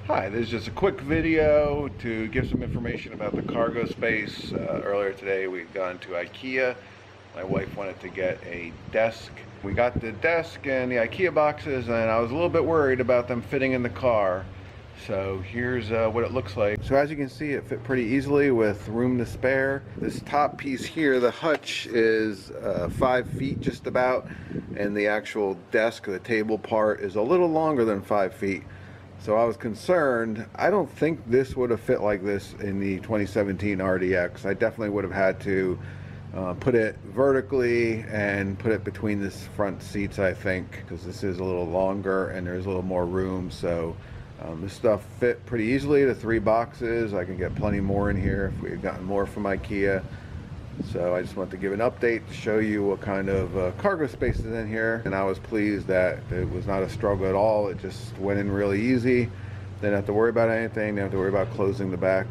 Hi, this is just a quick video to give some information about the cargo space. Earlier today we've gone to Ikea. My wife wanted to get a desk. We got the desk and the Ikea boxes, and I was a little bit worried about them fitting in the car. So here's what it looks like. So as you can see, it fit pretty easily with room to spare. This top piece here, the hutch, is 5 feet just about, and the actual desk, the table part, is a little longer than 5 feet. So I was concerned. I don't think this would have fit like this in the 2017 RDX. I definitely would have had to put it vertically and put it between this front seats, I think, because this is a little longer and there's a little more room. So this stuff fit pretty easily. The 3 boxes, I can get plenty more in here if we had gotten more from Ikea. So I just want to give an update to show you what kind of cargo space is in here, and I was pleased that it was not a struggle at all. It just went in really easy. Didn't have to worry about anything, didn't have to worry about closing the back.